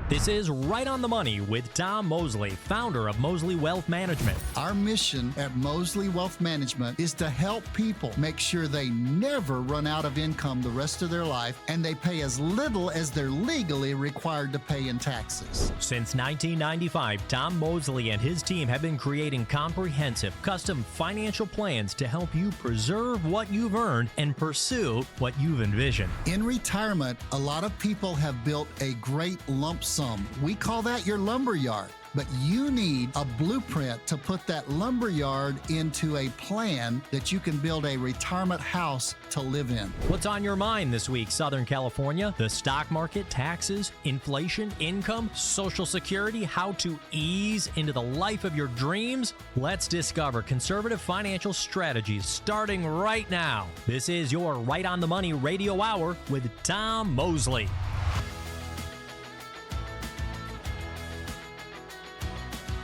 This is Right on the Money with Tom Mosley, founder of Mosley Wealth Management. Our mission at Mosley Wealth Management is to help people make sure they never run out of income the rest of their life and they pay as little as they're legally required to pay in taxes. Since 1995, Tom Mosley and his team have been creating comprehensive, custom financial plans to help you preserve what you've earned and pursue what you've envisioned. In retirement, a lot of people have built a great lump sum. We call that your lumber yard. But you need a blueprint to put that lumber yard into a plan that you can build a retirement house to live in. What's on your mind this week, Southern California? The stock market, taxes, inflation, income, Social Security, how to ease into the life of your dreams? Let's discover conservative financial strategies starting right now. This is your Right on the Money Radio Hour with Tom Mosley.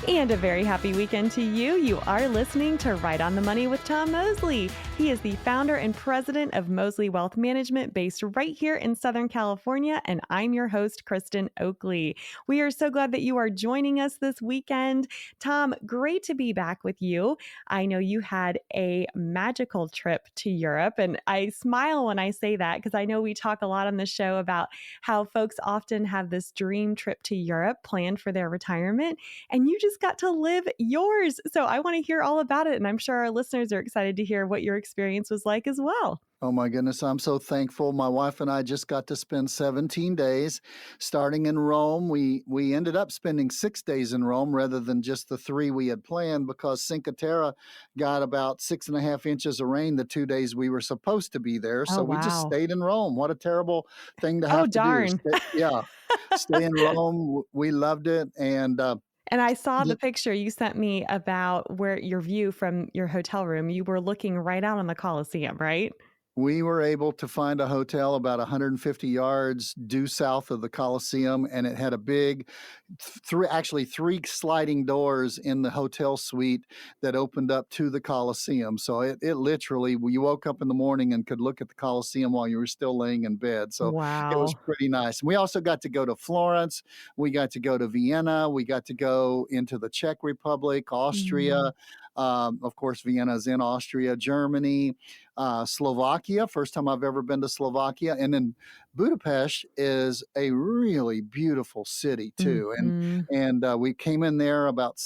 And a very happy weekend to you. You are listening to Right on the Money with Tom Mosley. He is the founder and president of Mosley Wealth Management based right here in Southern California. And I'm your host, Kristen Oakley. We are so glad that you are joining us this weekend. Tom, great to be back with you. I know you had a magical trip to Europe, and I smile when I say that because I know we talk a lot on the show about how folks often have this dream trip to Europe planned for their retirement, and you just got to live yours. So I want to hear all about it. And I'm sure our listeners are excited to hear what your experience was like as well. Oh my goodness, I'm so thankful. My wife and I just got to spend 17 days starting in Rome. We ended up spending 6 days in Rome rather than just the 3 we had planned because 𝗂𝗃𝗃 got about 6.5 inches of rain the 2 days we were supposed to be there. So we just stayed in Rome. What a terrible thing to have to darn. do. Stay in Rome. We loved it. And I saw the picture you sent me about where your view from your hotel room, you were looking right out on the Colosseum, right? we were able to find a hotel about 150 yards due south of the Coliseum, and it had a big, three sliding doors in the hotel suite that opened up to the Coliseum. So it literally, you woke up in the morning and could look at the Coliseum while you were still laying in bed. So it was pretty nice. We also got to go to Florence. We got to go to Vienna. We got to go into the Czech Republic, Austria. Of course, Vienna is in Austria, Germany, Slovakia. First time I've ever been to Slovakia. And then Budapest is a really beautiful city too. And we came in there about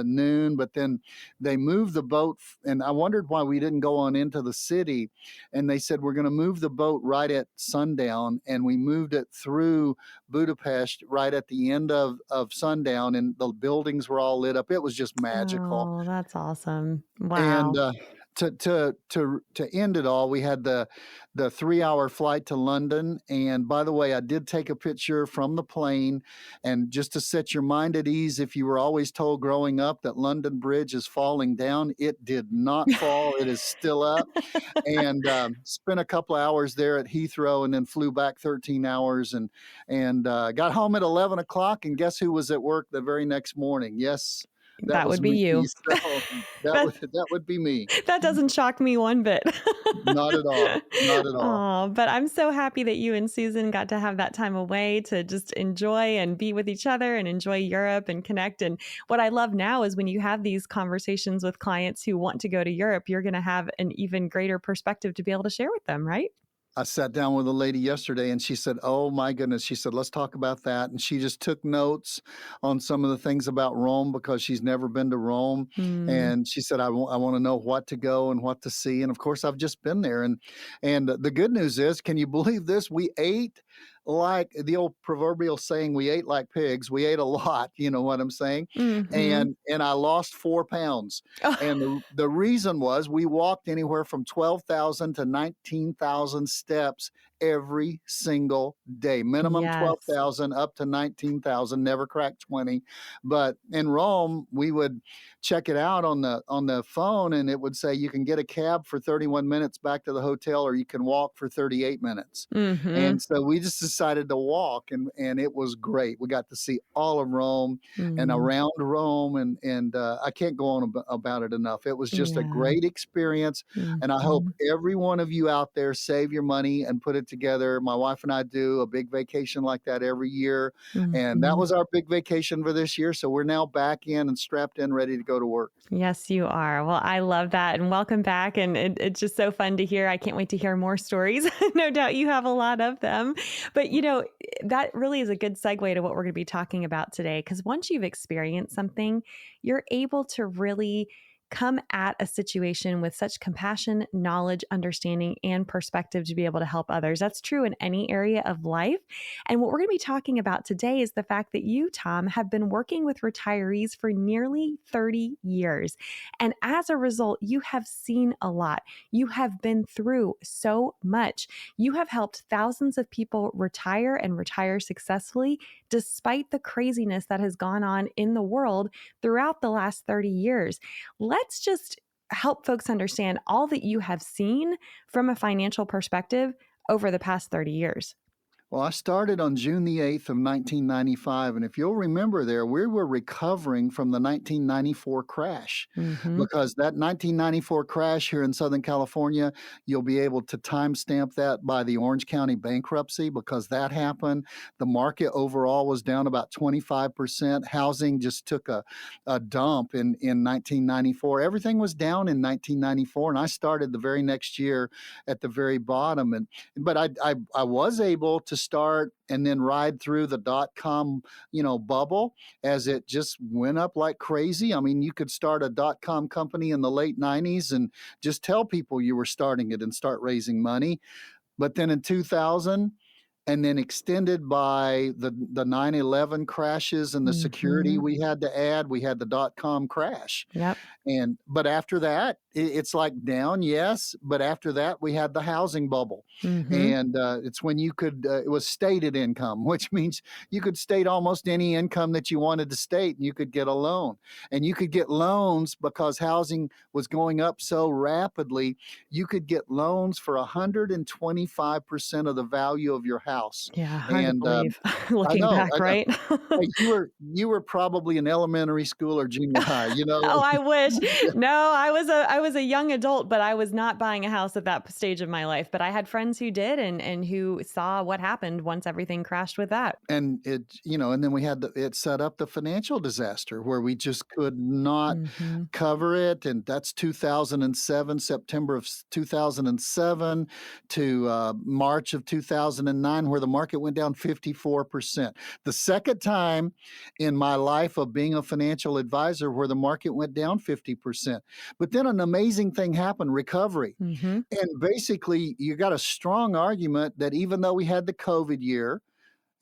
noon, but then they moved the boat. And I wondered why we didn't go on into the city. And they said, we're going to move the boat right at sundown. And we moved it through Budapest right at the end of sundown. And the buildings were all lit up. It was just magical. Oh, that's awesome. Wow. And to end it all, we had the 3-hour flight to London. And by the way, I did take a picture from the plane. And just to set your mind at ease, if you were always told growing up that London Bridge is falling down, it did not fall. It is still up. And spent a couple of hours there at Heathrow and then flew back 13 hours and got home at 11 o'clock. And guess who was at work the very next morning? Yes. That would be you. So that would be me. That doesn't shock me one bit. Not at all. Not at all. Oh, but I'm so happy that you and Susan got to have that time away to just enjoy and be with each other and enjoy Europe and connect. And what I love now is when you have these conversations with clients who want to go to Europe, you're going to have an even greater perspective to be able to share with them, right? I sat down with a lady yesterday and she said, oh my goodness. She said, let's talk about that. And she just took notes on some of the things about Rome because she's never been to Rome. And she said, I want to know what to go and what to see. And of course, I've just been there. And the good news is, can you believe this? We ate like the old proverbial saying, we ate like pigs. We ate a lot, you know what I'm saying? And I lost 4 pounds. And the reason was we walked anywhere from 12,000 to 19,000 steps every single day. Minimum 12,000 up to 19,000, never cracked 20. But in Rome, we would check it out on the phone and it would say you can get a cab for 31 minutes back to the hotel or you can walk for 38 minutes. And so we just decided to walk and it was great. We got to see all of Rome and around Rome and I can't go on about it enough. It was just a great experience. And I hope every one of you out there save your money and put it it together. My wife and I do a big vacation like that every year. And that Mhm. was our big vacation for this year. So we're now back in and strapped in, ready to go to work. Yes, you are. Well, I love that. And welcome back. And it's just so fun to hear. I can't wait to hear more stories. No doubt you have a lot of them. But, that really is a good segue to what we're going to be talking about today. Because once you've experienced something, you're able to really come at a situation with such compassion, knowledge, understanding, and perspective to be able to help others. That's true in any area of life. And what we're going to be talking about today is the fact that you, Tom, have been working with retirees for nearly 30 years. And as a result, you have seen a lot. You have been through so much. You have helped thousands of people retire and retire successfully, despite the craziness that has gone on in the world throughout the last 30 years. Let's just help folks understand all that you have seen from a financial perspective over the past 30 years. Well, I started on June the 8th of 1995, and if you'll remember there, we were recovering from the 1994 crash, Mm-hmm. because that 1994 crash here in Southern California, you'll be able to timestamp that by the Orange County bankruptcy, because that happened. The market overall was down about 25%. Housing just took a dump in 1994. Everything was down in 1994, and I started the very next year at the very bottom. But I was able to start and then ride through the dot-com, bubble as it just went up like crazy. I mean, you could start a dot-com company in the late 90s and just tell people you were starting it and start raising money. But then in 2000, and then extended by the 9/11 crashes and the security Mm-hmm. we had to add, we had the dot-com crash. Yep. But after that, it's like down, yes, but after that, we had the housing bubble. Mm-hmm. And it's when you could, it was stated income, which means you could state almost any income that you wanted to state, and you could get a loan. And you could get loans because housing was going up so rapidly. You could get loans for 125% of the value of your house. Yeah, hard to And believe I looking know, back, I know. right? Hey, you were probably in elementary school or junior high, Oh, I wish. No, I was a young adult, but I was not buying a house at that stage of my life. But I had friends who did and who saw what happened once everything crashed with that. And and then we had it set up the financial disaster where we just could not Mm-hmm. cover it. And that's 2007, September of 2007 to March of 2009, where the market went down 54%. The second time in my life of being a financial advisor where the market went down 50%. But then an amazing thing happened, recovery. Mm-hmm. And basically, you got a strong argument that even though we had the COVID year,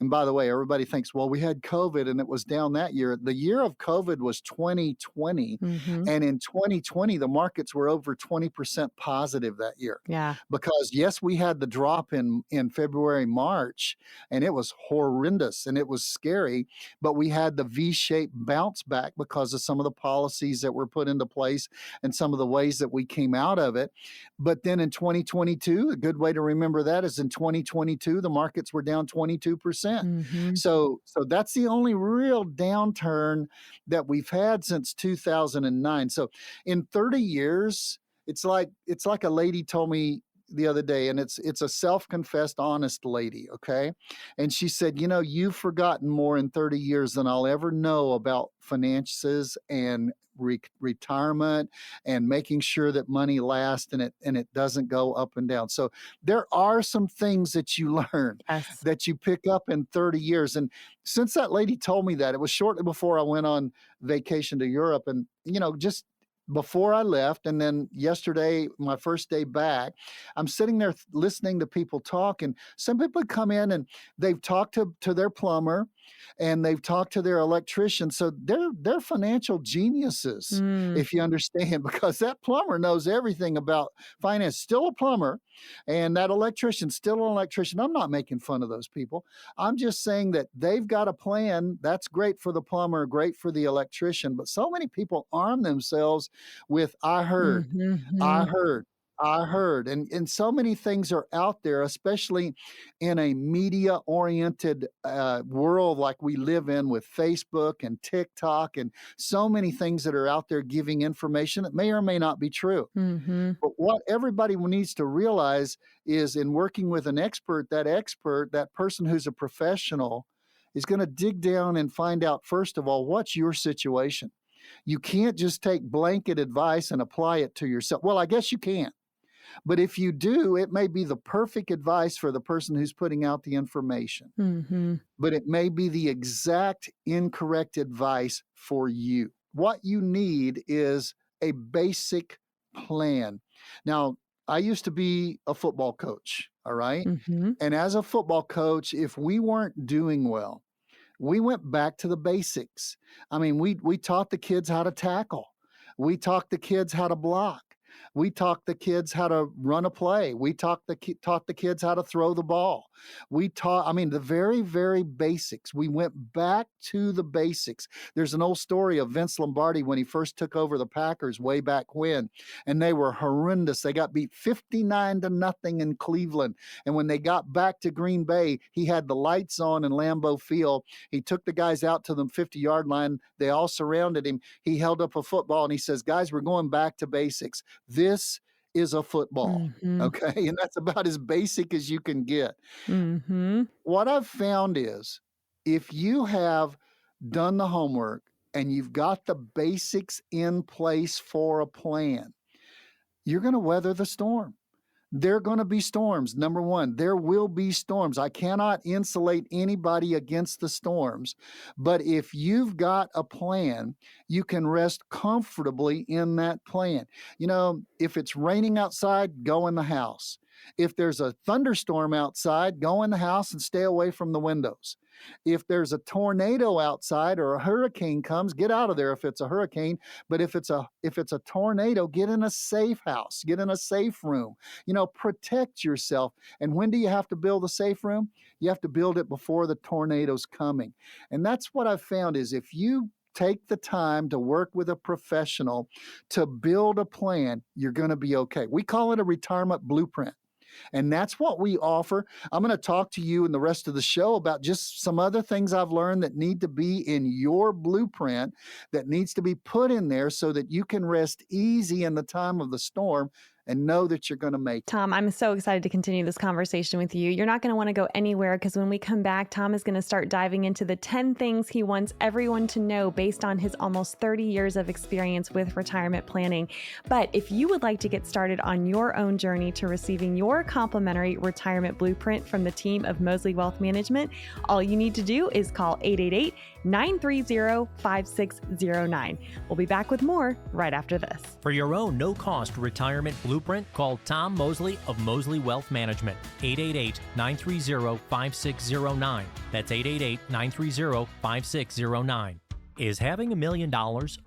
and by the way, everybody thinks, well, we had COVID and it was down that year. The year of COVID was 2020. Mm-hmm. And in 2020, the markets were over 20% positive that year. Yeah. Because yes, we had the drop in February, March, and it was horrendous and it was scary, but we had the V-shaped bounce back because of some of the policies that were put into place and some of the ways that we came out of it. But then in 2022, a good way to remember that is in 2022, the markets were down 22%. Mm-hmm. So that's the only real downturn that we've had since 2009. So in 30 years, it's like a lady told me the other day, and it's a self-confessed honest lady, okay? And she said, you've forgotten more in 30 years than I'll ever know about finances and retirement and making sure that money lasts and it doesn't go up and down. So there are some things that you learn Yes. that you pick up in 30 years. And since that lady told me that, it was shortly before I went on vacation to Europe. And, just before I left, and then yesterday, my first day back, I'm sitting there listening to people talk, and some people come in and they've talked to their plumber and they've talked to their electrician. So they're financial geniuses, Mm. if you understand, because that plumber knows everything about finance, still a plumber, and that electrician, still an electrician. I'm not making fun of those people. I'm just saying that they've got a plan. That's great for the plumber, great for the electrician. But so many people arm themselves with, I heard, Mm-hmm. I heard. I heard, and so many things are out there, especially in a media-oriented world like we live in with Facebook and TikTok, and so many things that are out there giving information that may or may not be true. Mm-hmm. But what everybody needs to realize is in working with an expert, that person who's a professional, is going to dig down and find out, first of all, what's your situation. You can't just take blanket advice and apply it to yourself. Well, I guess you can. But if you do, it may be the perfect advice for the person who's putting out the information. Mm-hmm. But it may be the exact incorrect advice for you. What you need is a basic plan. Now, I used to be a football coach, all right? Mm-hmm. And as a football coach, if we weren't doing well, we went back to the basics. I mean, we taught the kids how to tackle. We taught the kids how to block. We taught the kids how to run a play. We taught the kids how to throw the ball. The very, very basics. We went back to the basics. There's an old story of Vince Lombardi when he first took over the Packers way back when, and they were horrendous. They got beat 59-0 in Cleveland. And when they got back to Green Bay, he had the lights on in Lambeau Field. He took the guys out to the 50-yard line. They all surrounded him. He held up a football and he says, "Guys, we're going back to basics. This is a football." Mm-hmm. Okay. And that's about as basic as you can get. Mm-hmm. What I've found is if you have done the homework and you've got the basics in place for a plan, you're going to weather the storm. There are going to be storms. Number one, there will be storms. I cannot insulate anybody against the storms. But if you've got a plan, you can rest comfortably in that plan. You know, if it's raining outside, go in the house. If there's a thunderstorm outside, go in the house and stay away from the windows. If there's a tornado outside or a hurricane comes, get out of there if it's a hurricane. But if it's a tornado, get in a safe house, get in a safe room. You know, protect yourself. And when do you have to build a safe room? You have to build it before the tornado's coming. And that's what I've found is if you take the time to work with a professional to build a plan, you're going to be okay. We call it a retirement blueprint. And that's what we offer. I'm going to talk to you in the rest of the show about just some other things I've learned that need to be in your blueprint, that needs to be put in there so that you can rest easy in the time of the storm and know that you're going to make it. Tom, I'm so excited to continue this conversation with you. You're not going to want to go anywhere because when we come back, Tom is going to start diving into the 10 things he wants everyone to know based on his almost 30 years of experience with retirement planning. But if you would like to get started on your own journey to receiving your complimentary retirement blueprint from the team of Mosley Wealth Management, all you need to do is call 888-930-5609. We'll be back with more right after this. For your own no-cost retirement blueprint, call Tom Mosley of Mosley Wealth Management, 888-930-5609. That's 888-930-5609. Is having $1 million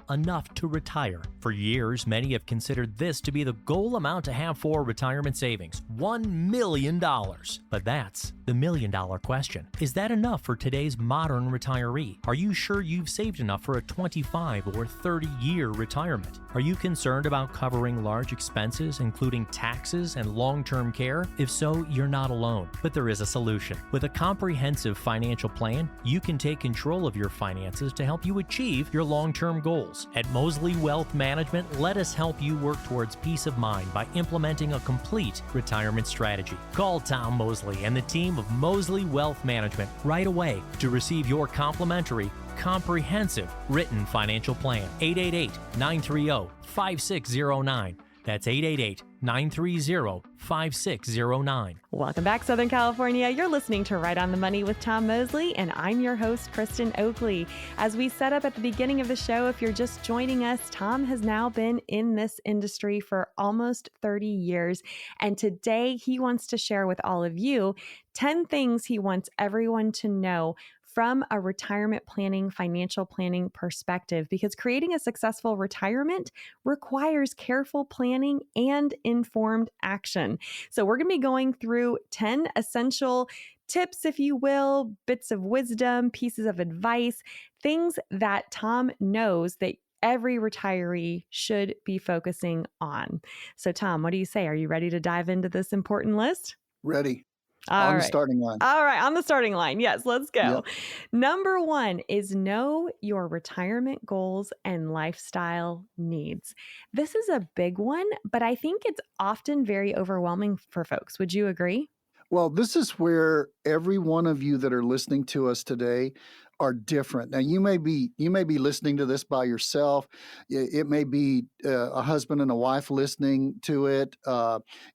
enough to retire? For years, many have considered this to be the goal amount to have for retirement savings, $1 million. But that's the $1 million question. Is that enough for today's modern retiree? Are you sure you've saved enough for a 25 or 30-year retirement? Are you concerned about covering large expenses, including taxes and long-term care? If so, you're not alone. But there is a solution. With a comprehensive financial plan, you can take control of your finances to help you achieve your long-term goals. At Mosley Wealth Management, let us help you work towards peace of mind by implementing a complete retirement strategy. Call Tom Mosley and the team of Mosley Wealth Management right away to receive your complimentary, comprehensive written financial plan. 888-930-5609. That's 888-930-5609. Welcome back, Southern California. You're listening to Right on the Money with Tom Mosley, and I'm your host, Kristen Oakley. As we set up at the beginning of the show, if you're just joining us, Tom has now been in this industry for almost 30 years. And today he wants to share with all of you 10 things he wants everyone to know from a retirement planning, financial planning perspective, because creating a successful retirement requires careful planning and informed action. So we're going to be going through 10 essential tips, if you will, bits of wisdom, pieces of advice, things that Tom knows that every retiree should be focusing on. So, Tom, what do you say? Are you ready to dive into this important list? Ready. All On the right. starting line. All right. On the starting line. Yes, let's go. Yep. Number one is know your retirement goals and lifestyle needs. This is a big one, but I think it's often very overwhelming for folks. Would you agree? Well, this is where every one of you that are listening to us today are different. Now, you may be listening to this by yourself. It may be a husband and a wife listening to it.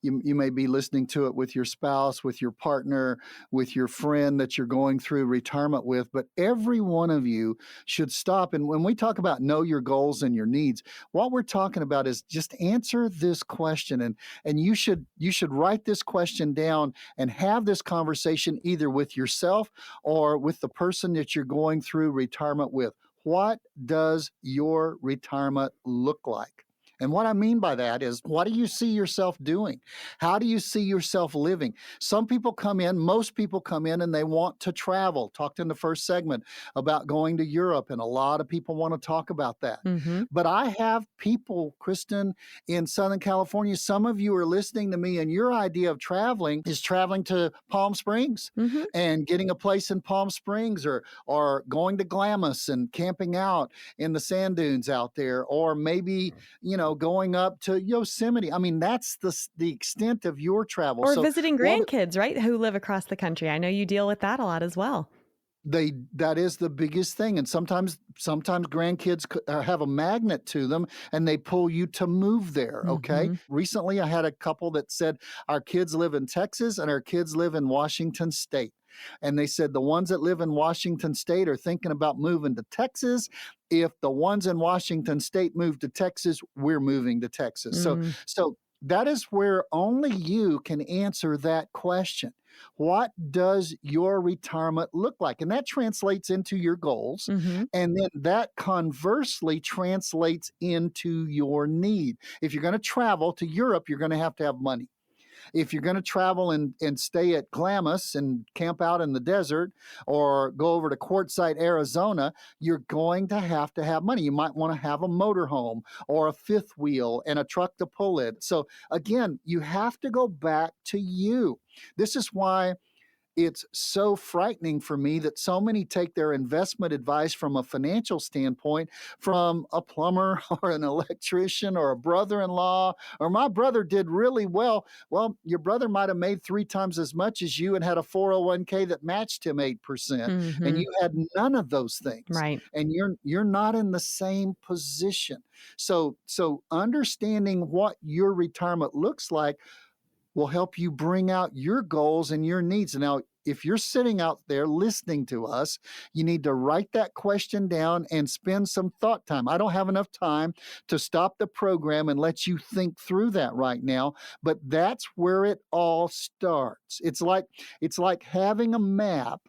You may be listening to it with your spouse, with your partner, with your friend that you're going through retirement with. But every one of you should stop. And when we talk about know your goals and your needs, what we're talking about is just answer this question. And you should write this question down and have this conversation either with yourself or with the person that you're going through retirement with. What does your retirement look like? And what I mean by that is, what do you see yourself doing? How do you see yourself living? Some people come in, most people come in and they want to travel. Talked in the first segment about going to Europe, and a lot of people want to talk about that. Mm-hmm. But I have people, Kristen, in Southern California, some of you are listening to me, and your idea of traveling is traveling to Palm Springs Mm-hmm. and getting a place in Palm Springs, or going to 𝗏𝗏𝗄 and camping out in the sand dunes out there, or maybe, going up to Yosemite. I mean, that's the extent of your travel. Or So visiting grandkids, right? Who live across the country. I know you deal with that a lot as well. that is the biggest thing. And sometimes grandkids have a magnet to them and they pull you to move there. Okay. Mm-hmm. Recently, I had a couple that said, our kids live in Texas and our kids live in Washington State. And they said the ones that live in Washington State are thinking about moving to Texas. If the ones in Washington State move to Texas, we're moving to Texas. So that is where only you can answer that question. What does your retirement look like? And that translates into your goals. Mm-hmm. And then that conversely translates into your need. If you're going to travel to Europe, you're going to have money. If you're going to travel and stay at 𝗏𝗏𝗄 and camp out in the desert, or go over to Quartzsite, Arizona, you're going to have money. You might want to have a motorhome or a fifth wheel and a truck to pull it. So again, you have to go back to you. This is why it's so frightening for me that so many take their investment advice from a financial standpoint from a plumber or an electrician or a brother-in-law, or my brother did really well. Well, your brother might have made 3 times as much as you and had a 401k that matched him 8%, Mm-hmm. and you had none of those things. Right. And you're not in the same position. So understanding what your retirement looks like will help you bring out your goals and your needs. Now, if you're sitting out there listening to us, you need to write that question down and spend some thought time. I don't have enough time to stop the program and let you think through that right now, but that's where it all starts. It's like having a map,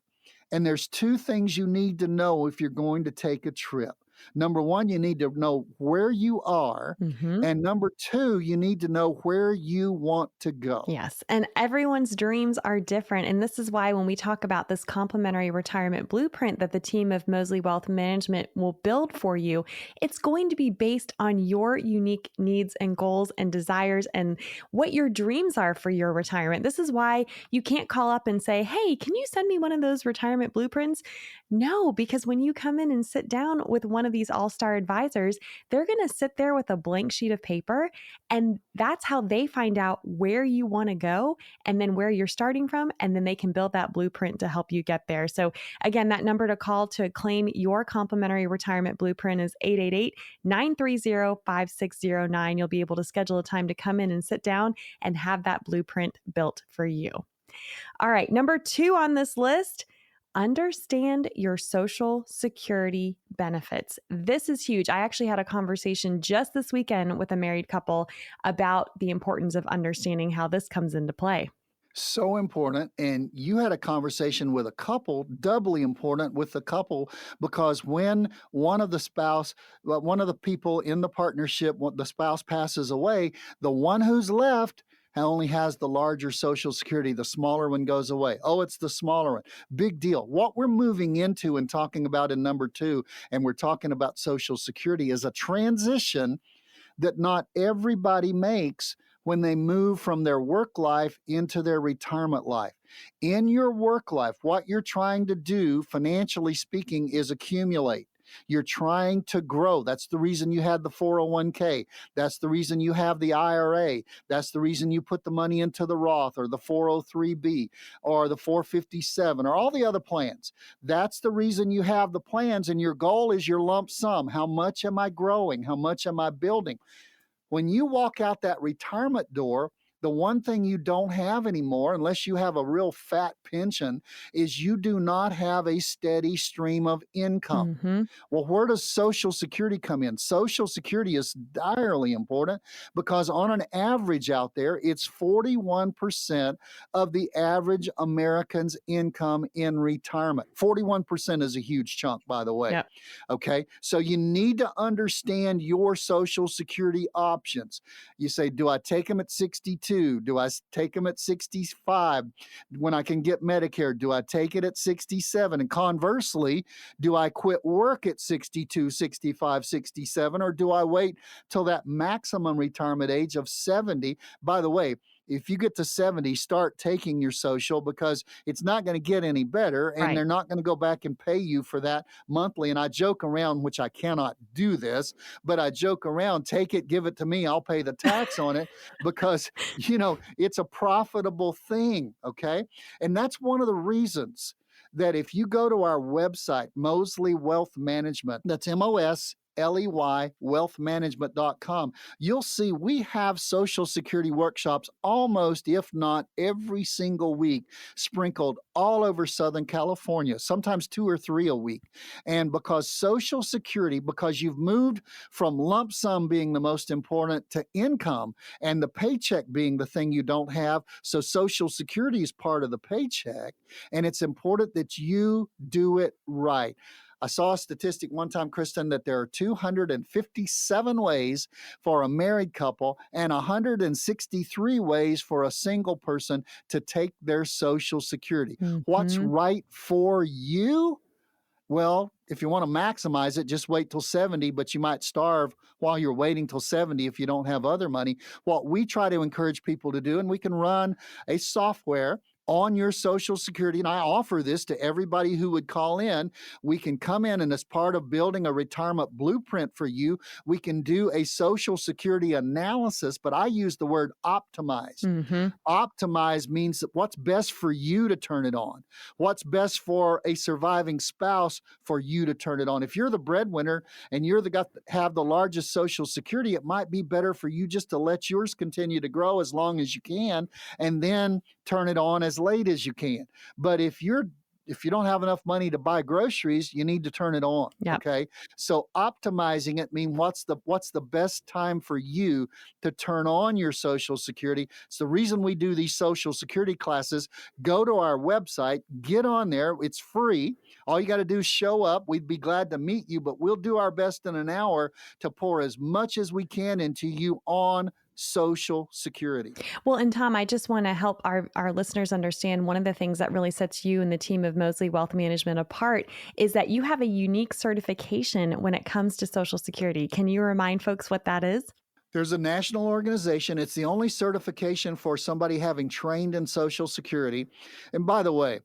and there's 2 things you need to know if you're going to take a trip. Number 1, you need to know where you are. Mm-hmm. And number 2, you need to know where you want to go. Yes. And everyone's dreams are different. And this is why when we talk about this complimentary retirement blueprint that the team of Mosley Wealth Management will build for you, it's going to be based on your unique needs and goals and desires and what your dreams are for your retirement. This is why you can't call up and say, hey, can you send me one of those retirement blueprints? No, because when you come in and sit down with one of these all-star advisors, they're going to sit there with a blank sheet of paper, and that's how they find out where you want to go and then where you're starting from, and then they can build that blueprint to help you get there. So again, that number to call to claim your complimentary retirement blueprint is 888-930-5609. You'll be able to schedule a time to come in and sit down and have that blueprint built for you. All right, number 2 on this list, understand your Social Security benefits. This is huge. I actually had a conversation just this weekend with a married couple about the importance of understanding how this comes into play. So important. And you had a conversation with a couple, doubly important with the couple, because when one of the people in the partnership, the spouse passes away, the one who's left only has the larger Social Security. The smaller one goes away. Oh, it's the smaller one. Big deal. What we're moving into and talking about in number 2, and we're talking about Social Security, is a transition that not everybody makes when they move from their work life into their retirement life. In your work life, what you're trying to do, financially speaking, is accumulate. You're trying to grow. That's the reason you had the 401k. That's the reason you have the IRA. That's the reason you put the money into the Roth or the 403b or the 457 or all the other plans. That's the reason you have the plans, and your goal is your lump sum. How much am I growing? How much am I building? When you walk out that retirement door, the one thing you don't have anymore, unless you have a real fat pension, is you do not have a steady stream of income. Mm-hmm. Well, where does Social Security come in? Social Security is direly important because on an average out there, it's 41% of the average American's income in retirement. 41% is a huge chunk, by the way. Yep. Okay, so you need to understand your Social Security options. You say, do I take them at 62? Do I take them at 65 when I can get Medicare? Do I take it at 67? And conversely, do I quit work at 62, 65, 67, or do I wait till that maximum retirement age of 70? By the way, if you get to 70, start taking your social, because it's not going to get any better, and Right. they're not going to go back and pay you for that monthly. And I joke around, which I cannot do this, but I joke around, take it, give it to me, I'll pay the tax on it, because, it's a profitable thing, okay? And that's one of the reasons that if you go to our website, Mosley Wealth Management, that's MOSLEY wealthmanagement.com, you'll see we have Social Security workshops almost, if not every single week, sprinkled all over Southern California, sometimes 2 or 3 a week. And because Social Security, because you've moved from lump sum being the most important to income and the paycheck being the thing you don't have, so Social Security is part of the paycheck, and it's important that you do it right. I saw a statistic one time, Kristen, that there are 257 ways for a married couple and 163 ways for a single person to take their Social Security. Mm-hmm. What's right for you? Well, if you want to maximize it, just wait till 70, but you might starve while you're waiting till 70 if you don't have other money. What we try to encourage people to do, and we can run a software on your Social Security, and I offer this to everybody who would call in. We can come in, and as part of building a retirement blueprint for you, we can do a Social Security analysis, but I use the word optimize. Mm-hmm. Optimize means that what's best for you to turn it on. What's best for a surviving spouse for you to turn it on. If you're the breadwinner and you're the guy that have the largest Social Security, it might be better for you just to let yours continue to grow as long as you can, and then turn it on as late as you can. But if you don't have enough money to buy groceries, you need to turn it on. Yep. Okay. So optimizing it means what's the best time for you to turn on your Social Security. It's the reason we do these Social Security classes. Go to our website, get on there. It's free. All you got to do is show up. We'd be glad to meet you, but we'll do our best in an hour to pour as much as we can into you on Social Security. Well, and Tom, I just want to help our listeners understand one of the things that really sets you and the team of Mosley Wealth Management apart is that you have a unique certification when it comes to Social Security. Can you remind folks what that is? There's a national organization. It's the only certification for somebody having trained in Social Security. And by the way,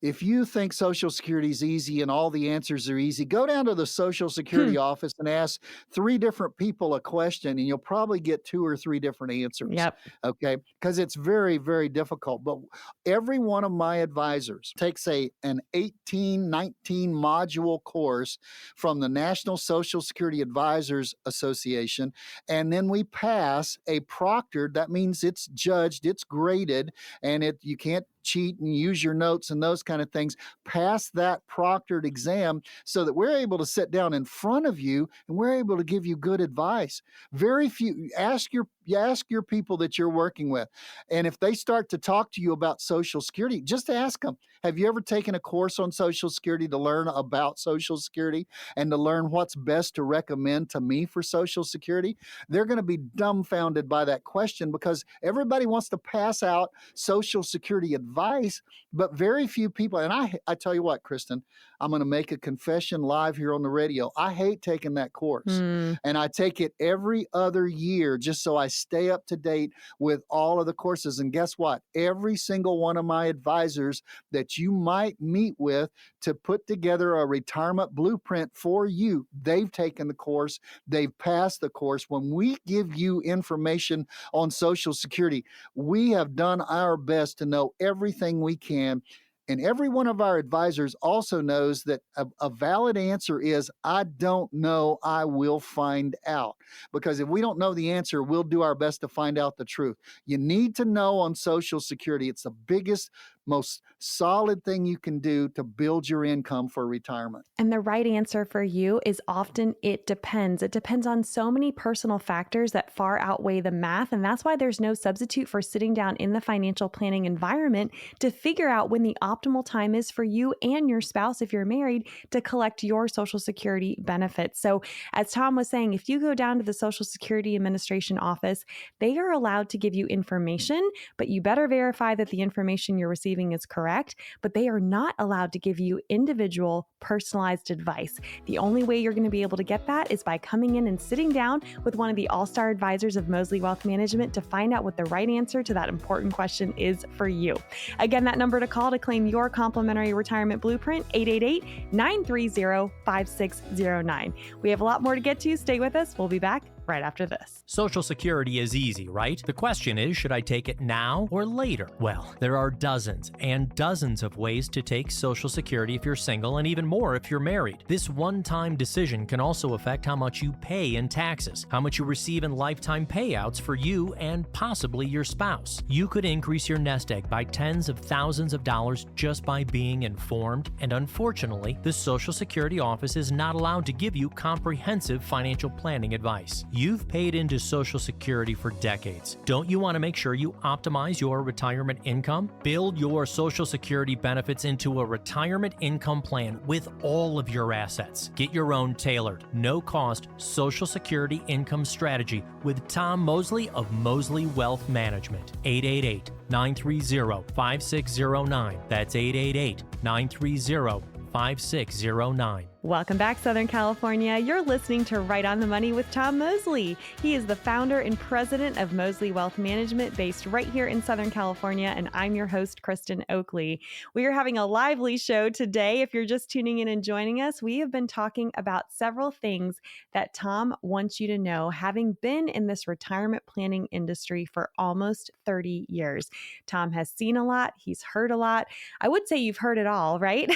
if you think Social Security is easy and all the answers are easy, go down to the Social Security office and ask 3 different people a question, and you'll probably get 2 or 3 different answers. Yep. Okay. Because it's very, very difficult. But every one of my advisors takes an 18, 19 module course from the National Social Security Advisors Association. And then we pass a proctored, that means it's judged, it's graded, and you can't cheat and use your notes and those kind of things. Pass that proctored exam so that we're able to sit down in front of you and we're able to give you good advice. Very few, ask your you ask your people that you're working with. And if they start to talk to you about Social Security, just ask them, have you ever taken a course on Social Security to learn about Social Security and to learn what's best to recommend to me for Social Security? They're going to be dumbfounded by that question because everybody wants to pass out Social Security advice, but very few people, and I tell you what, Kristen, I'm going to make a confession live here on the radio. I hate taking that course. And I take it every other year just so I stay up to date with all of the courses. And guess what? Every single one of my advisors that you might meet with to put together a retirement blueprint for you, they've taken the course, they've passed the course. When we give you information on Social Security, we have done our best to know everything we can. And every one of our advisors also knows that a valid answer is, I don't know, I will find out. Because if we don't know the answer, we'll do our best to find out the truth. You need to know on Social Security. It's the biggest, most solid thing you can do to build your income for retirement. And the right answer for you is often it depends. It depends on so many personal factors that far outweigh the math. And that's why there's no substitute for sitting down in the financial planning environment to figure out when the optimal time is for you and your spouse, if you're married, to collect your Social Security benefits. So as Tom was saying, if you go down to the Social Security Administration office, they are allowed to give you information, but you better verify that the information you're receiving is correct, but they are not allowed to give you individual personalized advice. The only way you're going to be able to get that is by coming in and sitting down with one of the all-star advisors of Mosley Wealth Management to find out what the right answer to that important question is for you. Again, that number to call to claim your complimentary retirement blueprint, 888-930-5609. We have a lot more to get to. Stay with us. We'll be back right after this. Social Security is easy, right? The question is, should I take it now or later? Well, there are dozens and dozens of ways to take Social Security if you're single, and even more if you're married. This one-time decision can also affect how much you pay in taxes, how much you receive in lifetime payouts for you and possibly your spouse. You could increase your nest egg by tens of thousands of dollars just by being informed, and unfortunately, the Social Security office is not allowed to give you comprehensive financial planning advice. You've paid into Social Security for decades. Don't you want to make sure you optimize your retirement income? Build your Social Security benefits into a retirement income plan with all of your assets. Get your own tailored, no-cost Social Security income strategy with Tom Mosley of Mosley Wealth Management. 888-930-5609. That's 888-930-5609. Welcome back, Southern California. You're listening to Right on the Money with Tom Mosley. He is the founder and president of Mosley Wealth Management based right here in Southern California, and I'm your host, Kristen Oakley. We are having a lively show today. If you're just tuning in and joining us, we have been talking about several things that Tom wants you to know, having been in this retirement planning industry for almost 30 years. Tom has seen a lot. He's heard a lot. I would say you've heard it all, right?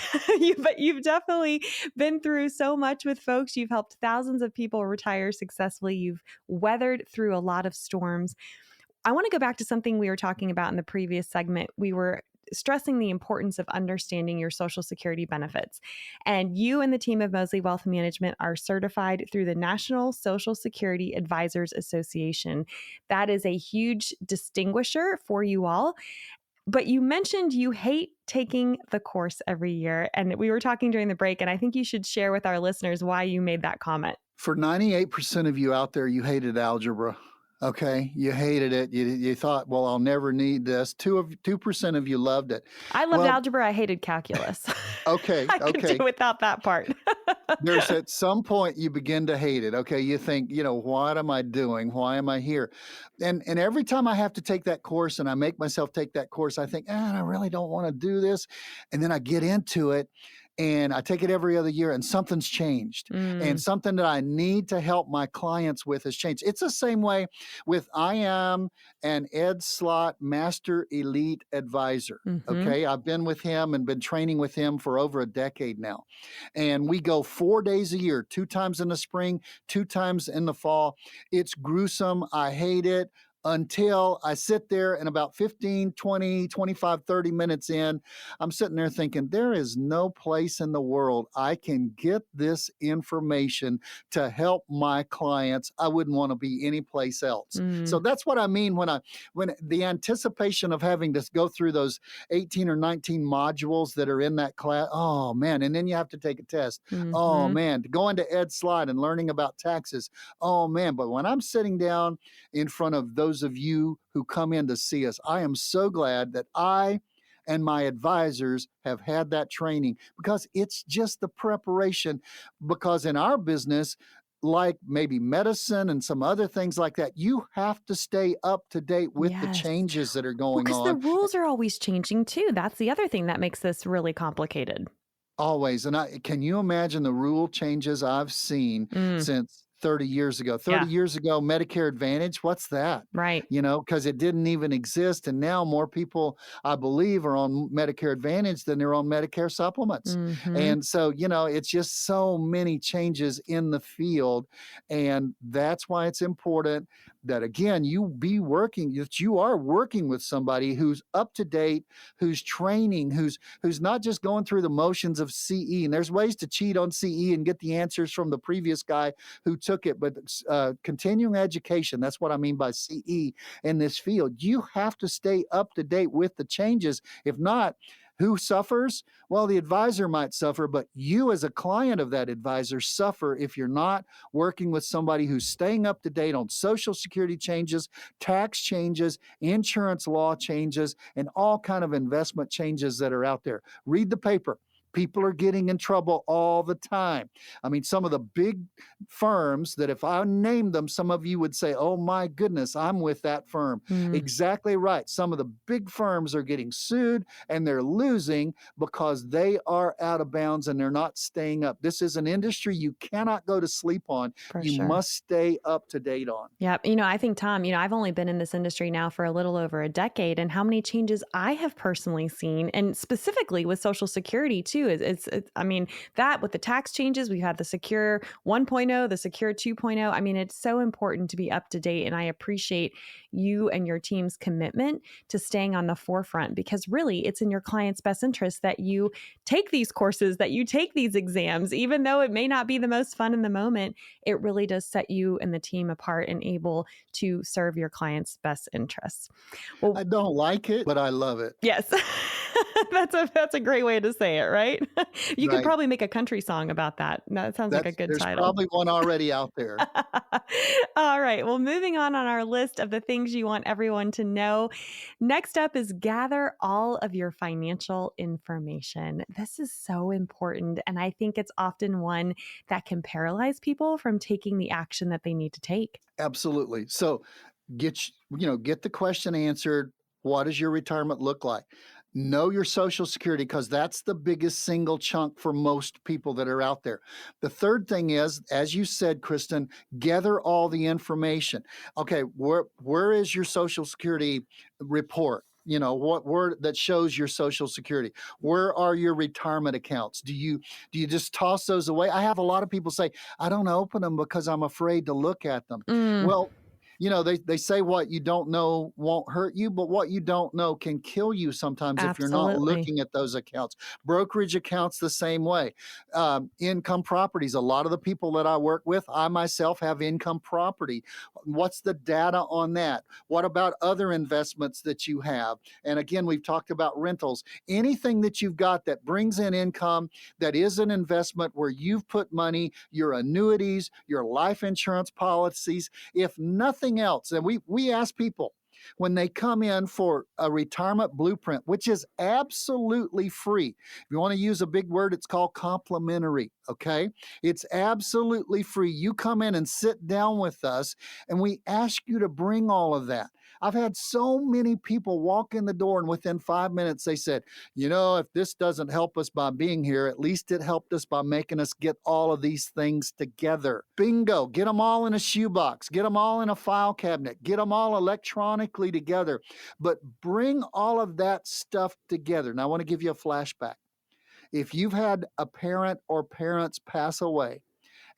But you've definitely been through so much with folks. You've helped thousands of people retire successfully. You've weathered through a lot of storms. I want to go back to something we were talking about in the previous segment. We were stressing the importance of understanding your Social Security benefits. And you and the team of Mosley Wealth Management are certified through the National Social Security Advisors Association. That is a huge distinguisher for you all. But you mentioned you hate taking the course every year. And we were talking during the break, and I think you should share with our listeners why you made that comment. For 98% of you out there, you hated algebra. Okay, you hated it. You thought, well, I'll never need this. 2% of you loved it. I loved algebra. I hated calculus. Okay, I could do without that part. There's at some point you begin to hate it. Okay, you think, what am I doing? Why am I here? And every time I have to take that course and I make myself take that course, I think, I really don't want to do this. And then I get into it. And I take it every other year, and something's changed. And something that I need to help my clients with has changed. It's the same way with I am an Ed Slott Master Elite Advisor. Okay, I've been with him and been training with him for over a decade now. And we go 4 days a year, 2 times in the spring, 2 times in the fall. It's gruesome. I hate it. until I sit there and about 15, 20, 25, 30 minutes in, I'm sitting there thinking, there is no place in the world I can get this information to help my clients. I wouldn't want to be anyplace else. So that's what I mean when the anticipation of having to go through those 18 or 19 modules that are in that class. Oh man. And then you have to take a test. Oh man, to go into 𝗏𝘃 and learning about taxes. Oh man. But when I'm sitting down in front of those of you who come in to see us, I am so glad that I and my advisors have had that training, because it's just the preparation. Because in our business, like maybe medicine and some other things like that, you have to stay up to date with the changes that are going on. Because the rules are always changing too. That's the other thing that makes this really complicated. Always. And can you imagine the rule changes I've seen since 30 years ago? 30 years ago, Medicare Advantage, what's that? Right. You know, because it didn't even exist. And now more people, I believe, are on Medicare Advantage than they're on Medicare supplements. And so, you know, it's just so many changes in the field. And that's why it's important that, again, you are working with somebody who's up to date, who's training, who's not just going through the motions of CE. And there's ways to cheat on CE and get the answers from the previous guy who took it. But continuing education, that's what I mean by CE in this field. You have to stay up to date with the changes. If not, who suffers? Well, the advisor might suffer, but you as a client of that advisor suffer if you're not working with somebody who's staying up to date on Social Security changes, tax changes, insurance law changes, and all kind of investment changes that are out there. Read the paper. People are getting in trouble all the time. I mean, some of the big firms that if I named them, some of you would say, oh my goodness, I'm with that firm. Exactly right. Some of the big firms are getting sued and they're losing because they are out of bounds and they're not staying up. This is an industry you cannot go to sleep on. You must stay up to date on. Yeah. You know, I think, Tom, I've only been in this industry now for a little over a decade, and how many changes I have personally seen, and specifically with Social Security too. I mean, that with the tax changes, we've had the Secure 1.0, the Secure 2.0. I mean, it's so important to be up to date. And I appreciate you and your team's commitment to staying on the forefront, because really it's in your client's best interest that you take these courses, that you take these exams, even though it may not be the most fun in the moment. It really does set you and the team apart and able to serve your client's best interests. Well, I don't like it, but I love it. Yes. That's a great way to say it, right? You could probably make a country song about that. That sounds like a good title. There's probably one already out there. All right. Well, moving on our list of the things you want everyone to know. Next up is gather all of your financial information. This is so important. And I think it's often one that can paralyze people from taking the action that they need to take. Absolutely. So get the question answered. What does your retirement look like? Know your Social Security, because that's the biggest single chunk for most people that are out there. The third thing is, as you said, Kristen, gather all the information. Okay, where is your Social Security report? You know, where that shows your Social Security? Where are your retirement accounts? Do you just toss those away? I have a lot of people say, I don't open them because I'm afraid to look at them. Well, you know, they say what you don't know won't hurt you, but what you don't know can kill you sometimes if you're not looking at those accounts. Brokerage accounts the same way. Income properties. A lot of the people that I work with, I myself have income property. What's the data on that? What about other investments that you have? And again, we've talked about rentals. Anything that you've got that brings in income, that is an investment where you've put money, your annuities, your life insurance policies, if nothing else. And we ask people when they come in for a retirement blueprint, which is absolutely free. If you want to use a big word, it's called complimentary. Okay. It's absolutely free. You come in and sit down with us and we ask you to bring all of that. I've had so many people walk in the door and within 5 minutes they said, you know, if this doesn't help us by being here, at least it helped us by making us get all of these things together. Bingo. Get them all in a shoebox. Get them all in a file cabinet. Get them all electronically together. But bring all of that stuff together. Now, I want to give you a flashback. If you've had a parent or parents pass away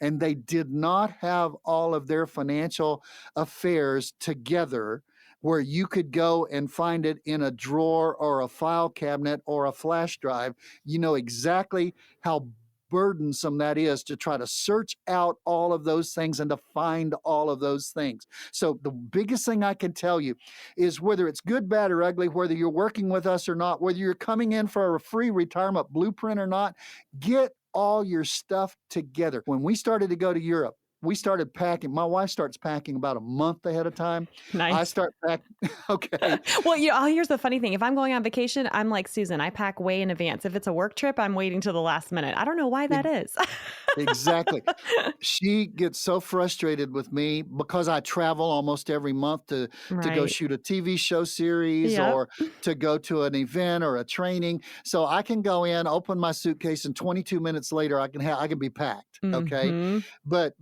and they did not have all of their financial affairs together, where you could go and find it in a drawer or a file cabinet or a flash drive. You know exactly how burdensome that is to try to search out all of those things and to find all of those things. So the biggest thing I can tell you is, whether it's good, bad, or ugly, whether you're working with us or not, whether you're coming in for a free retirement blueprint or not, get all your stuff together. When we started to go to Europe, we started packing. My wife starts packing about a month ahead of time. I Nice. start packing. Okay. Well, here's the funny thing. If I'm going on vacation, I'm like Susan. I pack way in advance. If it's a work trip, I'm waiting till the last minute. I don't know why that is. Exactly. She gets so frustrated with me because I travel almost every month to go Right. shoot a TV show series Yep. or to go to an event or a training. So I can go in, open my suitcase, and 22 minutes later I can be packed. Okay. Mhm. But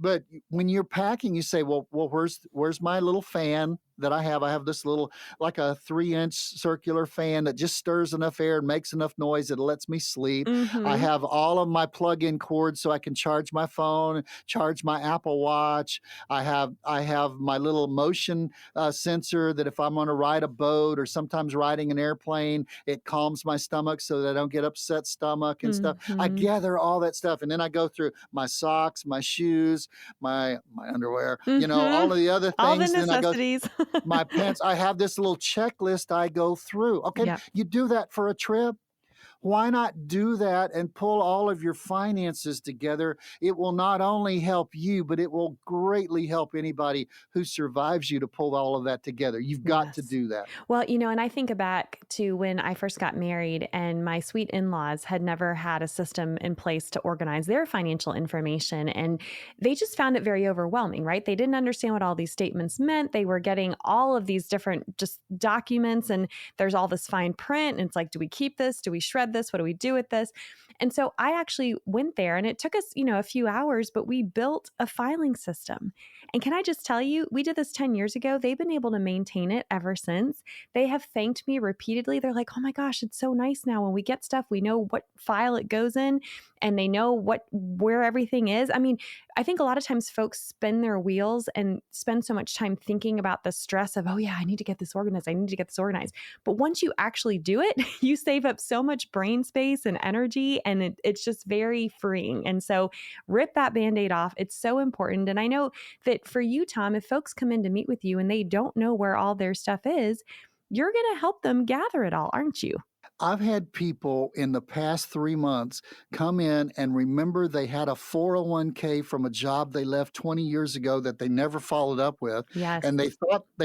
when you're packing, you say, well, where's my little fan that I have? I have this little, like a 3-inch circular fan that just stirs enough air and makes enough noise that it lets me sleep. I Mhm. have all of my plug-in cords so I can charge my phone, charge my Apple Watch. I have my little motion sensor that if I'm on a ride a boat or sometimes riding an airplane, it calms my stomach so that I don't get upset stomach and stuff. I Mhm. gather all that stuff, and then I go through my socks, my shoes, my underwear, all Mhm. of the other All the things. Then I go necessities. my pants. I have this little checklist I go through. Okay, Yep. you do that for a trip. Why not do that and pull all of your finances together? It will not only help you, but it will greatly help anybody who survives you to pull all of that together. You've got to Yes. do that. Well, and I think back to when I first got married, and my sweet in-laws had never had a system in place to organize their financial information. And they just found it very overwhelming, right? They didn't understand what all these statements meant. They were getting all of these different just documents, and there's all this fine print. And it's like, do we keep this? Do we shred this? What do we do with this? And so I actually went there, and it took us, a few hours, but we built a filing system. And can I just tell you, we did this 10 years ago. They've been able to maintain it ever since. They have thanked me repeatedly. They're like, oh my gosh, it's so nice now. When we get stuff, we know what file it goes in, and they know where everything is. I mean, I think a lot of times folks spin their wheels and spend so much time thinking about the stress of, oh yeah, I need to get this organized. I need to get this organized. But once you actually do it, you save up so much brain space and energy, and it's just very freeing. And so rip that Band-Aid off. It's so important. And I know that for you, Tom, if folks come in to meet with you and they don't know where all their stuff is, you're going to help them gather it all, aren't you? I've had people in the past 3 months come in and remember they had a 401k from a job they left 20 years ago that they never followed up with. Yes. And they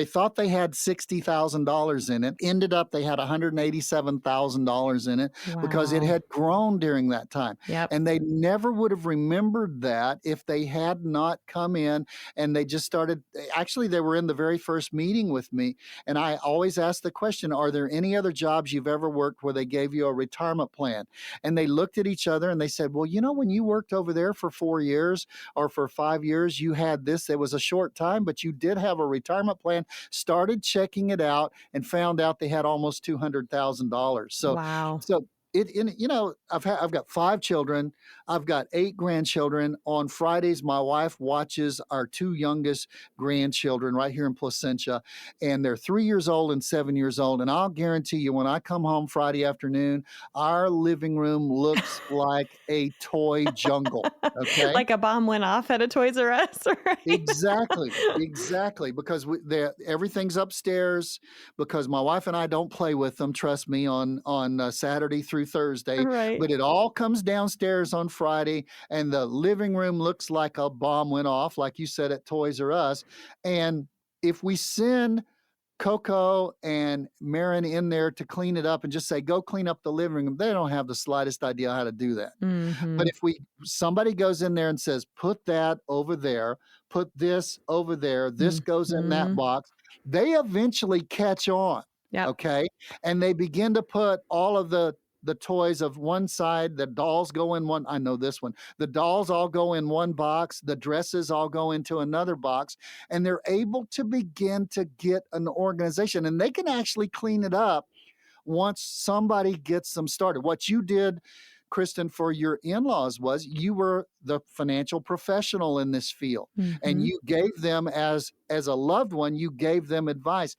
thought they had $60,000 in it. Ended up they had $187,000 in it because it Wow. had grown during that time. Yep. And they never would have remembered that if they had not come in and they just started. Actually, they were in the very first meeting with me. And I always ask the question, are there any other jobs you've ever worked where they gave you a retirement plan? And they looked at each other and they said, well, when you worked over there for 4 years or for 5 years, you had this. It was a short time, but you did have a retirement plan. Started checking it out and found out they had almost $200,000. Wow. So I've got 5 children. I've got 8 grandchildren. On Fridays, my wife watches our 2 youngest grandchildren right here in Placentia, and they're 3 years old and 7 years old. And I'll guarantee you, when I come home Friday afternoon, our living room looks like a toy jungle. Okay. Like a bomb went off at a Toys R Us, right? Exactly. Because everything's upstairs. Because my wife and I don't play with them. Trust me, on Saturday through Thursday. Right. But it all comes downstairs on Friday, and the living room looks like a bomb went off, like you said, at Toys R Us. And if we send Coco and Marin in there to clean it up and just say, go clean up the living room, they don't have the slightest idea how to do that. Mhm. But if somebody goes in there and says, put that over there, put this over there, this goes in that Mhm. box, they eventually catch on. Yep. Okay. And they begin to put all of the toys of one side, the dolls go in one. I know this one. The dolls all go in one box. The dresses all go into another box. And they're able to begin to get an organization. And they can actually clean it up once somebody gets them started. What you did, Kristen, for your in-laws was you were the financial professional in this field. And Mhm. you gave them, as a loved one, you gave them advice.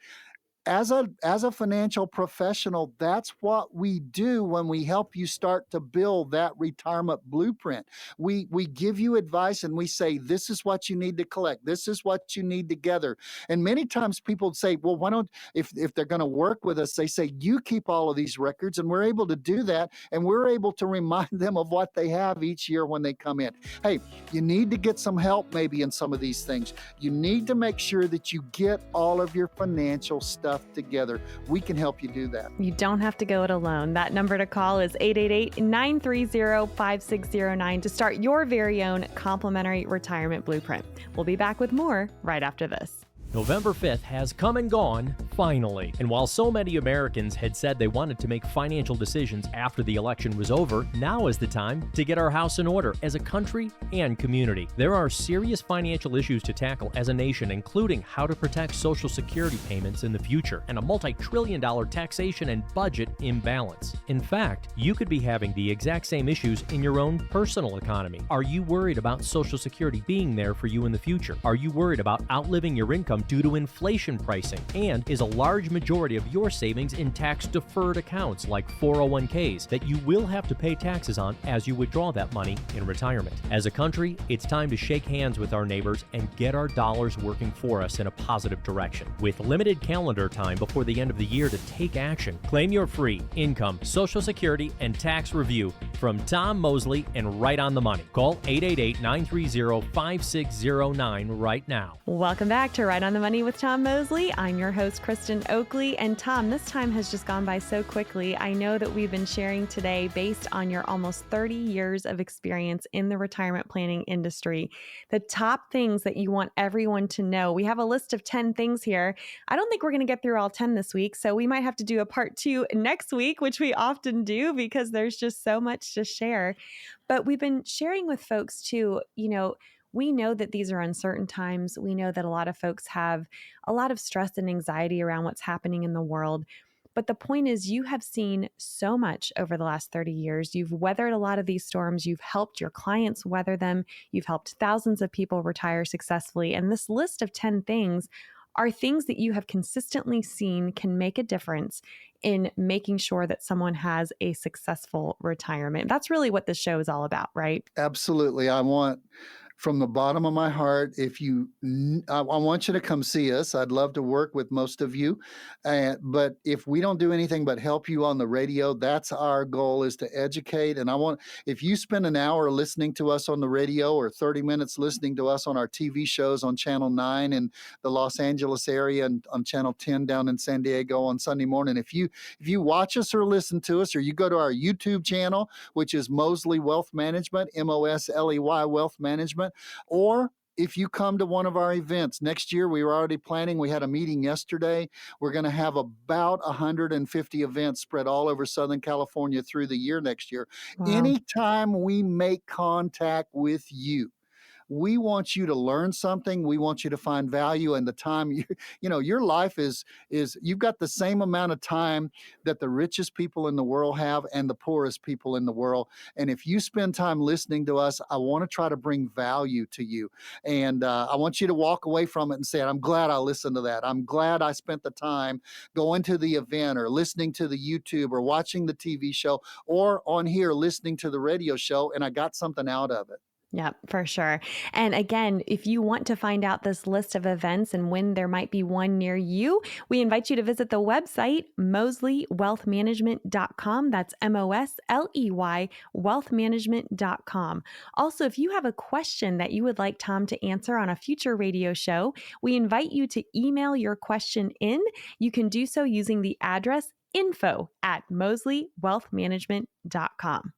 as a financial professional, that's what we do when we help you start to build that retirement blueprint. We give you advice and we say, this is what you need to collect. This is what you need to gather. And many times people say, well, why don't, if they're going to work with us, they say, you keep all of these records, and we're able to do that. And we're able to remind them of what they have each year when they come in. Hey, you need to get some help maybe in some of these things. You need to make sure that you get all of your financial stuff together. We can help you do that. You don't have to go it alone. That number to call is 888-930-5609 to start your very own complimentary retirement blueprint. We'll be back with more right after this. November 5th has come and gone, finally. And while so many Americans had said they wanted to make financial decisions after the election was over, now is the time to get our house in order as a country and community. There are serious financial issues to tackle as a nation, including how to protect Social Security payments in the future and a multi-trillion-dollar taxation and budget imbalance. In fact, you could be having the exact same issues in your own personal economy. Are you worried about Social Security being there for you in the future? Are you worried about outliving your income due to inflation pricing? And is a large majority of your savings in tax-deferred accounts like 401ks that you will have to pay taxes on as you withdraw that money in retirement? As a country, it's time to shake hands with our neighbors and get our dollars working for us in a positive direction. With limited calendar time before the end of the year to take action, claim your free income, Social Security, and tax review from Tom Mosley and Right on the Money. Call 888-930-5609 right now. Welcome back to Right on the Money with Tom Mosley. I'm your host, Kristen Oakley. And Tom, this time has just gone by so quickly. I know that we've been sharing today based on your almost 30 years of experience in the retirement planning industry, the top things that you want everyone to know. We have a list of 10 things here. I don't think we're going to get through all 10 this week, so we might have to do a part 2 next week, which we often do because there's just so much to share. But we've been sharing with folks too, we know that these are uncertain times. We know that a lot of folks have a lot of stress and anxiety around what's happening in the world. But the point is, you have seen so much over the last 30 years. You've weathered a lot of these storms. You've helped your clients weather them. You've helped thousands of people retire successfully. And this list of 10 things are things that you have consistently seen can make a difference in making sure that someone has a successful retirement. That's really what this show is all about, right? Absolutely. I want, from the bottom of my heart, I want you to come see us. I'd love to work with most of you. But if we don't do anything but help you on the radio, that's our goal, is to educate. And if you spend an hour listening to us on the radio or 30 minutes listening to us on our TV shows on Channel 9 in the Los Angeles area and on Channel 10 down in San Diego on Sunday morning, if you watch us or listen to us, or you go to our YouTube channel, which is Mosley Wealth Management, Mosley Wealth Management, or if you come to one of our events next year, we were already planning. We had a meeting yesterday. We're going to have about 150 events spread all over Southern California through the year next year. Wow. Anytime we make contact with you, we want you to learn something. We want you to find value. And the time, your life is you've got the same amount of time that the richest people in the world have and the poorest people in the world. And if you spend time listening to us, I want to try to bring value to you. And I want you to walk away from it and say, I'm glad I listened to that. I'm glad I spent the time going to the event or listening to the YouTube or watching the TV show or on here listening to the radio show, and I got something out of it. Yeah, for sure. And again, if you want to find out this list of events and when there might be one near you, we invite you to visit the website, mosleywealthmanagement.com. That's Mosley wealthmanagement.com. Also, if you have a question that you would like Tom to answer on a future radio show, we invite you to email your question in. You can do so using the address info@mosleywealthmanagement.com.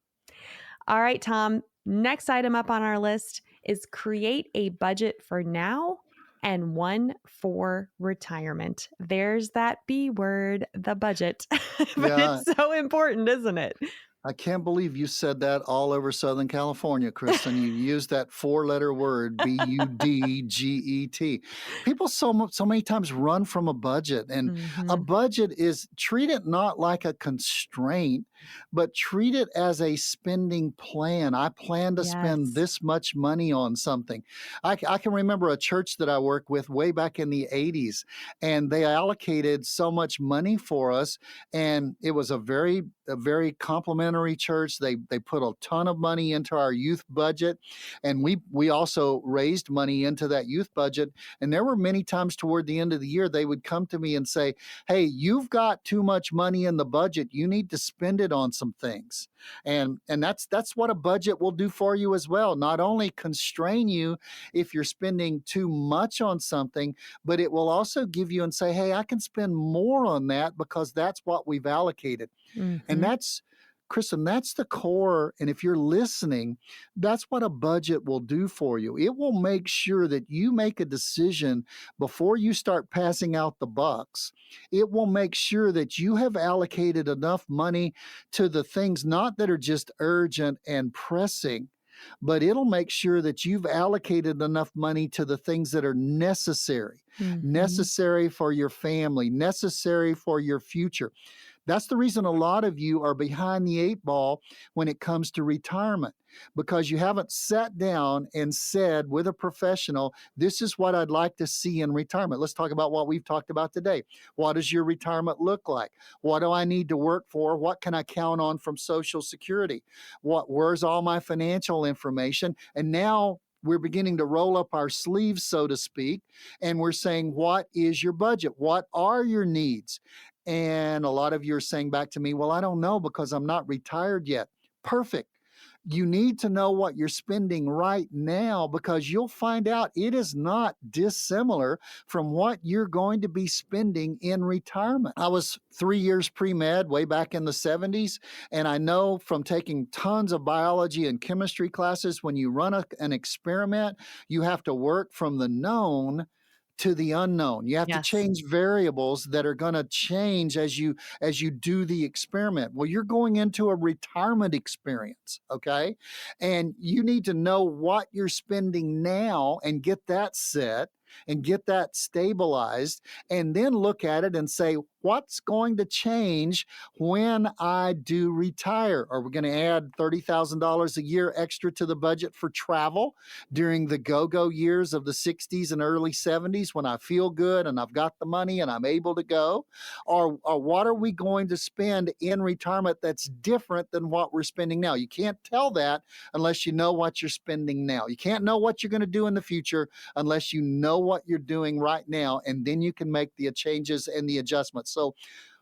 All right, Tom. Next item up on our list is create a budget for now and one for retirement. There's that B word, the budget. But It's so important, isn't it? I can't believe you said that all over Southern California, Kristen. You used that four-letter word, BUDGET. People so many times run from a budget, and a Mhm. budget is treat it not like a constraint, but treat it as a spending plan. I plan to spend Yes. this much money on something. I can remember a church that I worked with way back in the 80s, and they allocated so much money for us, and it was a very complimentary church. They put a ton of money into our youth budget, and we also raised money into that youth budget. And there were many times toward the end of the year they would come to me and say, "Hey, you've got too much money in the budget. You need to spend it on some things." And that's what a budget will do for you as well. Not only constrain you if you're spending too much on something, but it will also give you and say, "Hey, I can spend more on that because that's what we've allocated." And Mhm. that's Kristen, that's the core. And if you're listening, that's what a budget will do for you. It will make sure that you make a decision before you start passing out the bucks. It will make sure that you have allocated enough money to the things not that are just urgent and pressing, but it'll make sure that you've allocated enough money to the things that are necessary, Mhm. necessary for your family, necessary for your future. That's the reason a lot of you are behind the eight ball when it comes to retirement, because you haven't sat down and said with a professional, this is what I'd like to see in retirement. Let's talk about what we've talked about today. What does your retirement look like? What do I need to work for? What can I count on from Social Security? Where's all my financial information? And now we're beginning to roll up our sleeves, so to speak, and we're saying, what is your budget? What are your needs? And a lot of you are saying back to me, well, I don't know because I'm not retired yet. Perfect. You need to know what you're spending right now, because you'll find out it is not dissimilar from what you're going to be spending in retirement. I was 3 years pre-med way back in the 70s, and I know from taking tons of biology and chemistry classes, when you run an experiment, you have to work from the known to the unknown. You have to Yes. change variables that are going to change as you do the experiment. Well, you're going into a retirement experience, okay? And you need to know what you're spending now and get that set and get that stabilized, and then look at it and say, what's going to change when I do retire? Are we going to add $30,000 a year extra to the budget for travel during the go-go years of the 60s and early 70s when I feel good and I've got the money and I'm able to go? Or what are we going to spend in retirement that's different than what we're spending now? You can't tell that unless you know what you're spending now. You can't know what you're going to do in the future unless you know what you're doing right now, and then you can make the changes and the adjustments. So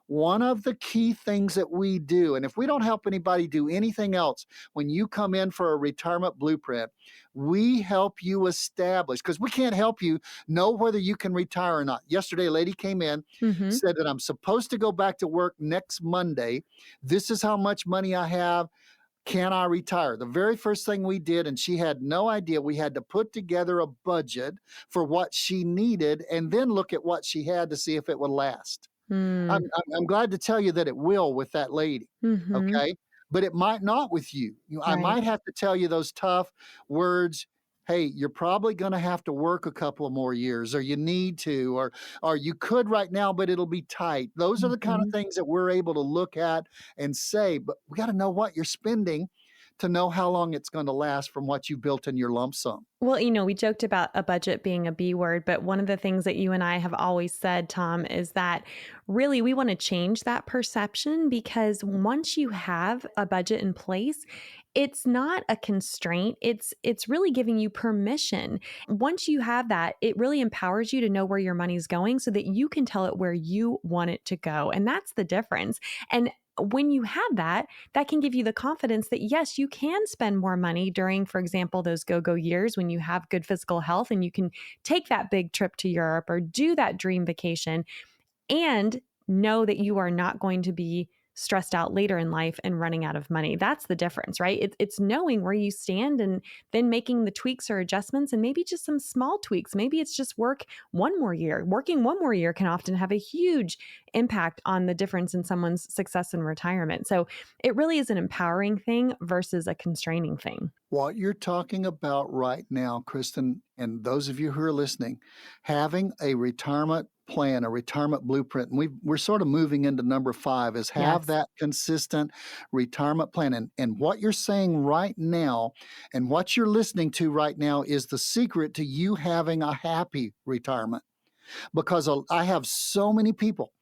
one of the key things that we do, and if we don't help anybody do anything else, when you come in for a retirement blueprint, we help you establish, because we can't help you know whether you can retire or not. Yesterday, a lady came in, Mhm. said that I'm supposed to go back to work next Monday. This is how much money I have. Can I retire? The very first thing we did, and she had no idea, we had to put together a budget for what she needed and then look at what she had to see if it would last. I'm Mm. I'm I'm glad to tell you that it will with that lady, Mhm. okay? But it might not with you. I Right. might have to tell you those tough words, "Hey, you're probably gonna have to work a couple of more years," or "You need to," or "You could right now, but it'll be tight." Those are the kind of Mhm. things that we're able to look at and say, but we gotta know what you're spending to know how long it's gonna last from what you built in your lump sum. Well, we joked about a budget being a B word, but one of the things that you and I have always said, Tom, is that really we want to change that perception, because once you have a budget in place, it's not a constraint. It's really giving you permission. Once you have that, it really empowers you to know where your money's going so that you can tell it where you want it to go. And that's the difference. And when you have that, that can give you the confidence that yes, you can spend more money during, for example, those go-go years when you have good physical health and you can take that big trip to Europe or do that dream vacation and know that you are not going to be stressed out later in life and running out of money. That's the difference, right? It's knowing where you stand and then making the tweaks or adjustments, and maybe just some small tweaks. Maybe it's just working one more year can often have a huge impact on the difference in someone's success in retirement. So it really is an empowering thing versus a constraining thing. What you're talking about right now, Kristen, and those of you who are listening, having a retirement plan, a retirement blueprint, and we're sort of moving into number 5, is have that consistent retirement plan. And what you're saying right now and what you're listening to right now is the secret to you having a happy retirement. Because I have so many people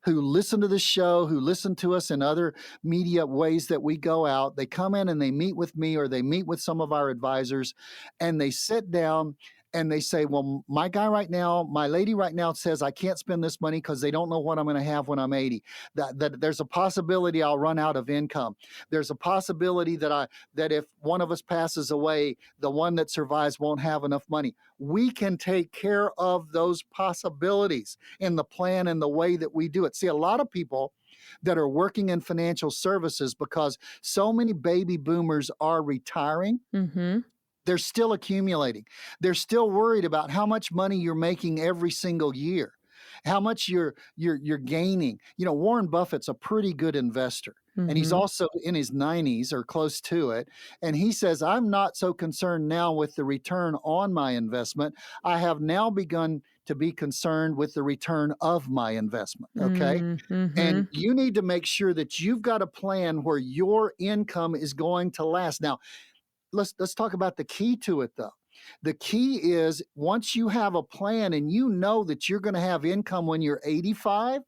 who listen to this show, who listen to us in other media ways that we go out. They come in and they meet with me, or they meet with some of our advisors, and they sit down and they say, well, my lady right now says I can't spend this money because they don't know what I'm going to have when I'm 80. That there's a possibility I'll run out of income. There's a possibility that if one of us passes away, the one that survives won't have enough money. We can take care of those possibilities in the plan and the way that we do it. See, a lot of people that are working in financial services, because so many baby boomers are retiring, they're still accumulating. They're still worried about how much money you're making every single year, how much you're gaining. You know, Warren Buffett's a pretty good investor. And he's also in his 90s or close to it. And he says, I'm not so concerned now with the return on my investment. I have now begun to be concerned with the return of my investment. Okay. And you need to make sure that you've got a plan where your income is going to last. Now, let's talk about the key to it, though. The key is, once you have a plan and you know that you're going to have income when you're 85,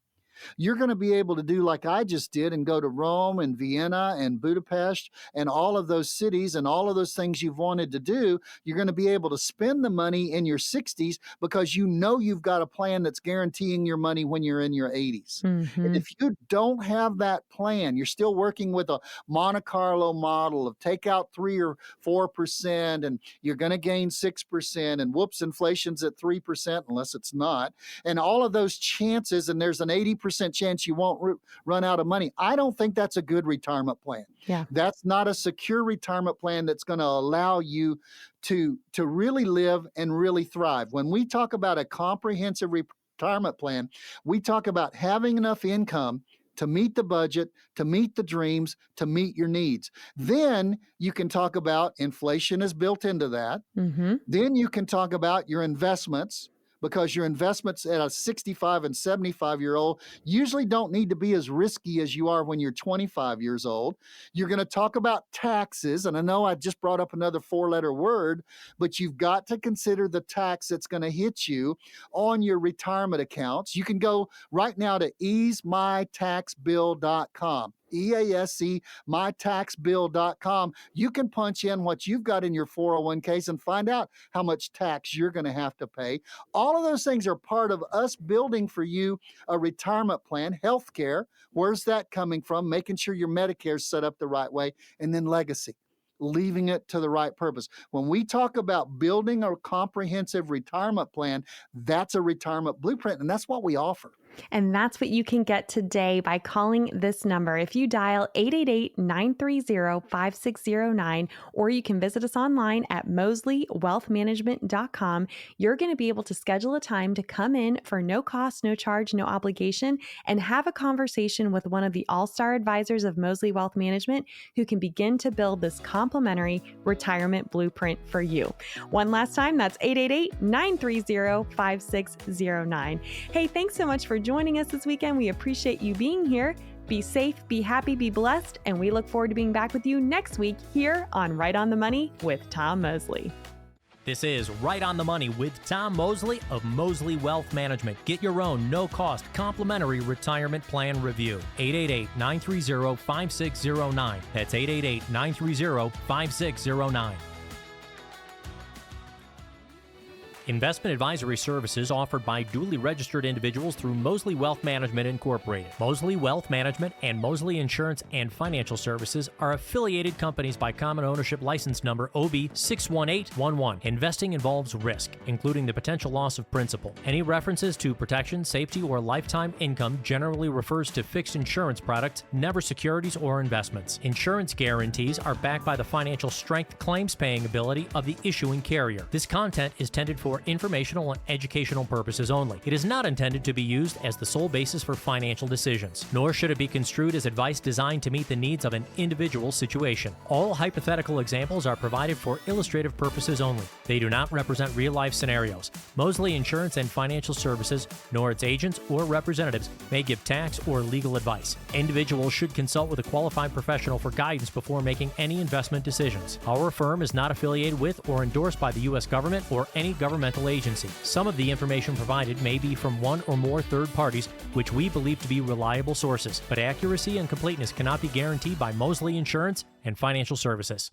you're going to be able to do like I just did and go to Rome and Vienna and Budapest and all of those cities and all of those things you've wanted to do. You're going to be able to spend the money in your 60s because you know you've got a plan that's guaranteeing your money when you're in your 80s. And if you don't have that plan, you're still working with a Monte Carlo model of take out 3 or 4% and you're going to gain 6%, and whoops, inflation's at 3% unless it's not. And all of those chances, and there's an 80% chance you won't run out of money. I don't think that's a good retirement plan. Yeah. That's not a secure retirement plan that's going to allow you to really live and really thrive. When we talk about a comprehensive retirement plan, we talk about having enough income to meet the budget, to meet the dreams, to meet your needs. Then you can talk about inflation is built into that. Then you can talk about your investments, because your investments at a 65 and 75-year-old usually don't need to be as risky as you are when you're 25 years old. You're going to talk about taxes, and I know I just brought up another 4-letter word, but you've got to consider the tax that's going to hit you on your retirement accounts. You can go right now to easemytaxbill.com. EASE, mytaxbill.com. You can punch in what you've got in your 401ks and find out how much tax you're going to have to pay. All of those things are part of us building for you a retirement plan. Healthcare, where's that coming from? Making sure your Medicare is set up the right way. And then legacy, leaving it to the right purpose. When we talk about building a comprehensive retirement plan, that's a retirement blueprint, and that's what we offer. And that's what you can get today by calling this number. If you dial 888-930-5609, or you can visit us online at mosleywealthmanagement.com, you're going to be able to schedule a time to come in for no cost, no charge, no obligation, and have a conversation with one of the all-star advisors of Mosley Wealth Management who can begin to build this complimentary retirement blueprint for you. One last time, that's 888-930-5609. Hey, thanks so much for joining us this weekend. We appreciate you being here. Be safe, be happy, be blessed, and we look forward to being back with you next week here on Right on the Money with Tom Mosley. This is Right on the Money with Tom Mosley of Mosley Wealth Management. Get your own no-cost complimentary retirement plan review. 888-930-5609. That's 888-930-5609. Investment advisory services offered by duly registered individuals through Mosley Wealth Management Incorporated. Mosley Wealth Management and Mosley Insurance and Financial Services are affiliated companies by common ownership license number OB61811. Investing involves risk, including the potential loss of principal. Any references to protection, safety, or lifetime income generally refers to fixed insurance products, never securities or investments. Insurance guarantees are backed by the financial strength, claims-paying ability of the issuing carrier. This content is intended for informational and educational purposes only. It is not intended to be used as the sole basis for financial decisions, nor should it be construed as advice designed to meet the needs of an individual situation. All hypothetical examples are provided for illustrative purposes only. They do not represent real-life scenarios. Mosley Insurance and Financial Services, nor its agents or representatives, may give tax or legal advice. Individuals should consult with a qualified professional for guidance before making any investment decisions. Our firm is not affiliated with or endorsed by the U.S. government or any governmental agency. Some of the information provided may be from one or more third parties, which we believe to be reliable sources, but accuracy and completeness cannot be guaranteed by Mosley Insurance and Financial Services.